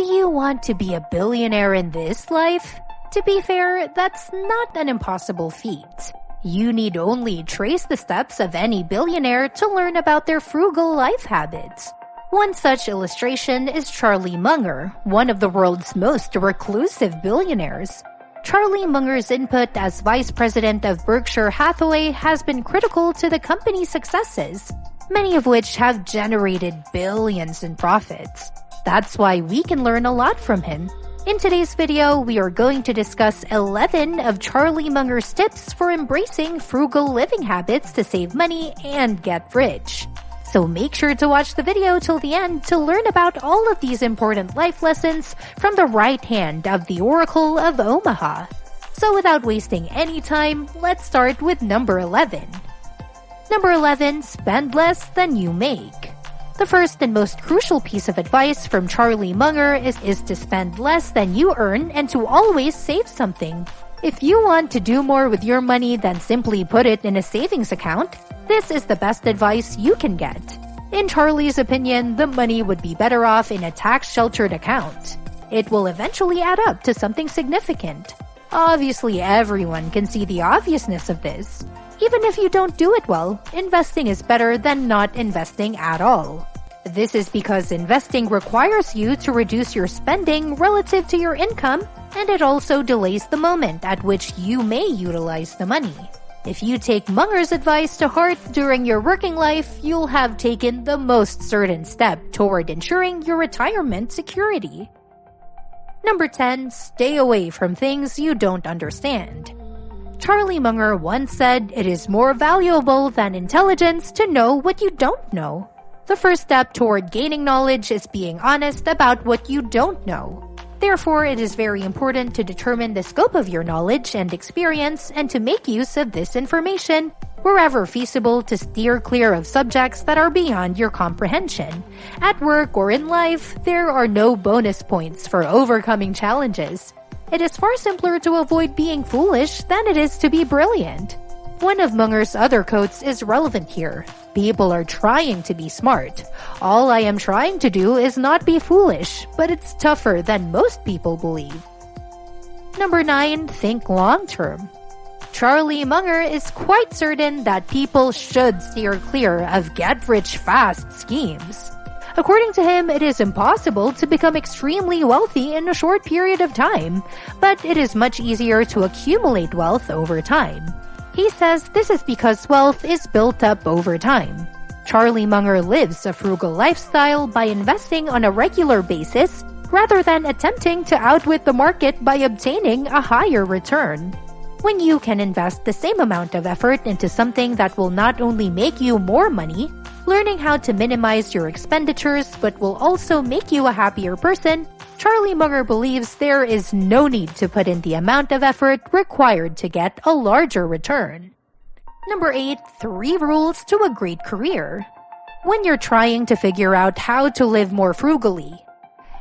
you want to be a billionaire in this life? To be fair, that's not an impossible feat. You need only trace the steps of any billionaire to learn about their frugal life habits. One such illustration is Charlie Munger, one of the world's most reclusive billionaires. Charlie Munger's input as vice president of Berkshire Hathaway has been critical to the company's successes, many of which have generated billions in profits. That's why we can learn a lot from him. In today's video, we are going to discuss 11 of Charlie Munger's tips for embracing frugal living habits to save money and get rich. So make sure to watch the video till the end to learn about all of these important life lessons from the right hand of the Oracle of Omaha. So without wasting any time, let's start with number 11. Number 11, spend less than you make. The first and most crucial piece of advice from Charlie Munger is to spend less than you earn and to always save something. If you want to do more with your money than simply put it in a savings account, this is the best advice you can get. In Charlie's opinion, the money would be better off in a tax-sheltered account. It will eventually add up to something significant. Obviously, everyone can see the obviousness of this. Even if you don't do it well, investing is better than not investing at all. This is because investing requires you to reduce your spending relative to your income, and it also delays the moment at which you may utilize the money. If you take Munger's advice to heart during your working life, you'll have taken the most certain step toward ensuring your retirement security. Number 10, stay away from things you don't understand. Charlie Munger once said, "It is more valuable than intelligence to know what you don't know." The first step toward gaining knowledge is being honest about what you don't know. Therefore, it is very important to determine the scope of your knowledge and experience and to make use of this information wherever feasible to steer clear of subjects that are beyond your comprehension. At work or in life, there are no bonus points for overcoming challenges. It is far simpler to avoid being foolish than it is to be brilliant. One of Munger's other quotes is relevant here. People are trying to be smart. All I am trying to do is not be foolish, but it's tougher than most people believe. Number 9, think long-term. Charlie Munger is quite certain that people should steer clear of get-rich-fast schemes. According to him, it is impossible to become extremely wealthy in a short period of time, but it is much easier to accumulate wealth over time. He says this is because wealth is built up over time. Charlie Munger lives a frugal lifestyle by investing on a regular basis rather than attempting to outwit the market by obtaining a higher return. When you can invest the same amount of effort into something that will not only make you more money, learning how to minimize your expenditures but will also make you a happier person, Charlie Munger believes there is no need to put in the amount of effort required to get a larger return. Number 8, 3 rules to a great career. When you're trying to figure out how to live more frugally,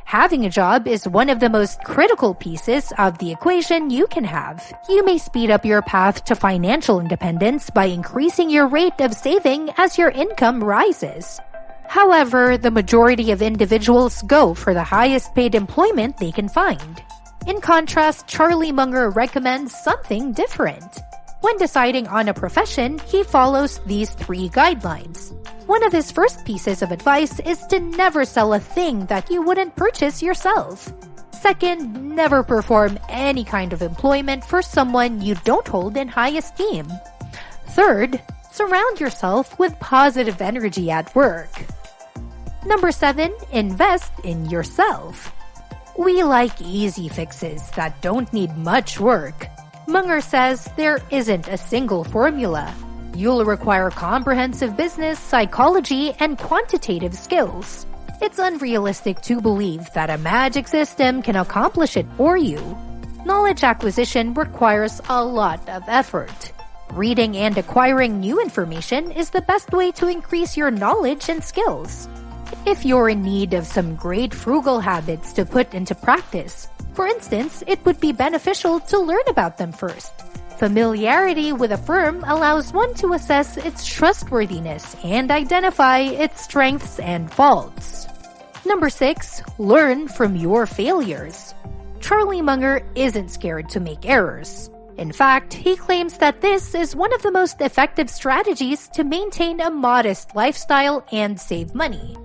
having a job is one of the most critical pieces of the equation you can have. You may speed up your path to financial independence by increasing your rate of saving as your income rises. However, the majority of individuals go for the highest paid employment they can find. In contrast, Charlie Munger recommends something different. When deciding on a profession, he follows these 3 guidelines. One of his first pieces of advice is to never sell a thing that you wouldn't purchase yourself. Second, never perform any kind of employment for someone you don't hold in high esteem. Third, surround yourself with positive energy at work. Number 7, invest in yourself. We like easy fixes that don't need much work. Munger says there isn't a single formula. You'll require comprehensive business, psychology, and quantitative skills. It's unrealistic to believe that a magic system can accomplish it for you. Knowledge acquisition requires a lot of effort. Reading and acquiring new information is the best way to increase your knowledge and skills. If you're in need of some great frugal habits to put into practice, for instance, it would be beneficial to learn about them first. Familiarity with a firm allows one to assess its trustworthiness and identify its strengths and faults. Number 6. Learn from your failures. Charlie Munger isn't scared to make errors. In fact, he claims that this is one of the most effective strategies to maintain a modest lifestyle and save money.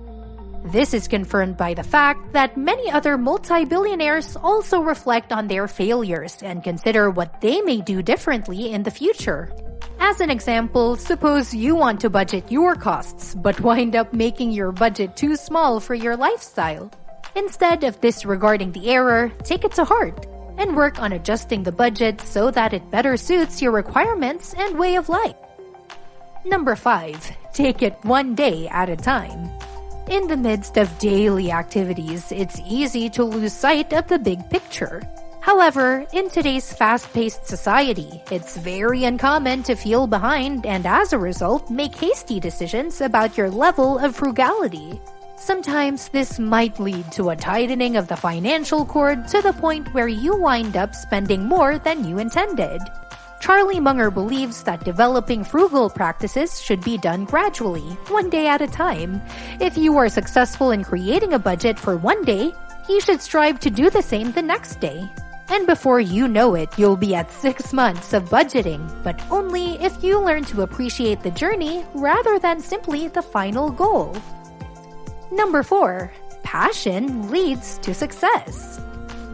This is confirmed by the fact that many other multi-billionaires also reflect on their failures and consider what they may do differently in the future. As an example, suppose you want to budget your costs but wind up making your budget too small for your lifestyle. Instead of disregarding the error, take it to heart and work on adjusting the budget so that it better suits your requirements and way of life. Number 5. Take it one day at a time. In the midst of daily activities, it's easy to lose sight of the big picture. However, in today's fast-paced society, it's very uncommon to feel behind and as a result, make hasty decisions about your level of frugality. Sometimes this might lead to a tightening of the financial cord to the point where you wind up spending more than you intended. Charlie Munger believes that developing frugal practices should be done gradually, one day at a time. If you are successful in creating a budget for one day, you should strive to do the same the next day. And before you know it, you'll be at 6 months of budgeting, but only if you learn to appreciate the journey rather than simply the final goal. Number 4. Passion leads to success.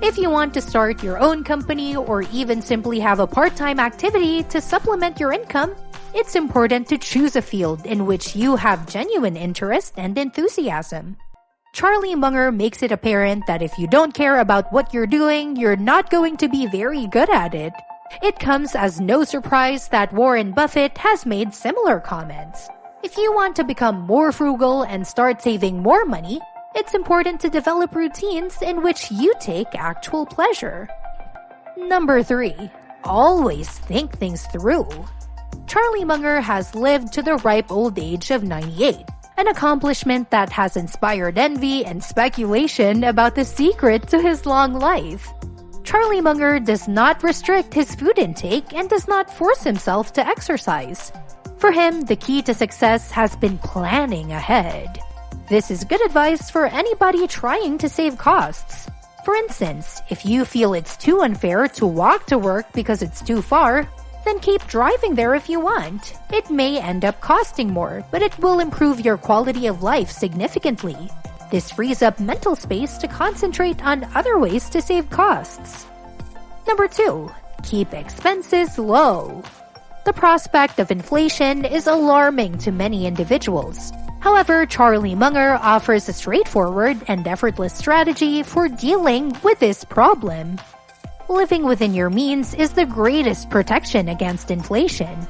If you want to start your own company or even simply have a part-time activity to supplement your income, it's important to choose a field in which you have genuine interest and enthusiasm. Charlie Munger makes it apparent that if you don't care about what you're doing, you're not going to be very good at it. It comes as no surprise that Warren Buffett has made similar comments. If you want to become more frugal and start saving more money, it's important to develop routines in which you take actual pleasure. Number 3. Always think things through. Charlie Munger has lived to the ripe old age of 98, an accomplishment that has inspired envy and speculation about the secret to his long life. Charlie Munger does not restrict his food intake and does not force himself to exercise. For him, the key to success has been planning ahead. This is good advice for anybody trying to save costs. For instance, if you feel it's too unfair to walk to work because it's too far, then keep driving there if you want. It may end up costing more, but it will improve your quality of life significantly. This frees up mental space to concentrate on other ways to save costs. Number 2. Keep expenses low. The prospect of inflation is alarming to many individuals. However, Charlie Munger offers a straightforward and effortless strategy for dealing with this problem. Living within your means is the greatest protection against inflation.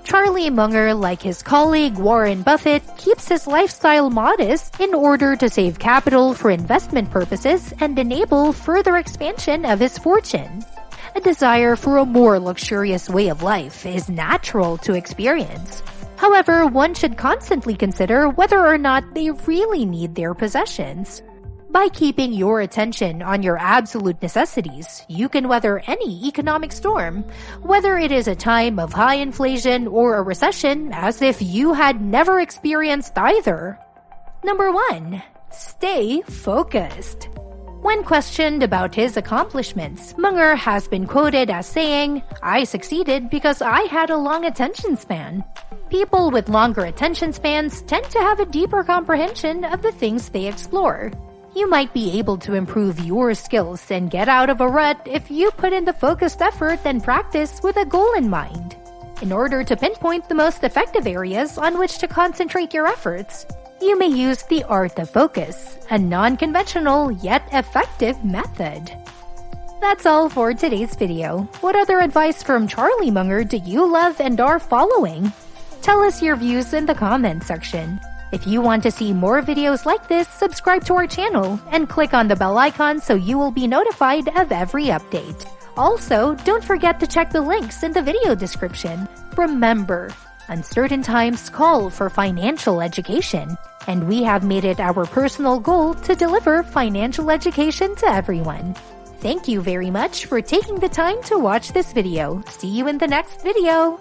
Charlie Munger, like his colleague Warren Buffett, keeps his lifestyle modest in order to save capital for investment purposes and enable further expansion of his fortune. A desire for a more luxurious way of life is natural to experience. However, one should constantly consider whether or not they really need their possessions. By keeping your attention on your absolute necessities, you can weather any economic storm, whether it is a time of high inflation or a recession, as if you had never experienced either. Number 1. Stay focused. When questioned about his accomplishments, Munger has been quoted as saying, "I succeeded because I had a long attention span." People with longer attention spans tend to have a deeper comprehension of the things they explore. You might be able to improve your skills and get out of a rut if you put in the focused effort and practice with a goal in mind. In order to pinpoint the most effective areas on which to concentrate your efforts, you may use the art of focus, a non-conventional yet effective method. That's all for today's video. What other advice from Charlie Munger do you love and are following? Tell us your views in the comments section. If you want to see more videos like this, subscribe to our channel and click on the bell icon so you will be notified of every update. Also, don't forget to check the links in the video description. Remember, uncertain times call for financial education, and we have made it our personal goal to deliver financial education to everyone. Thank you very much for taking the time to watch this video. See you in the next video.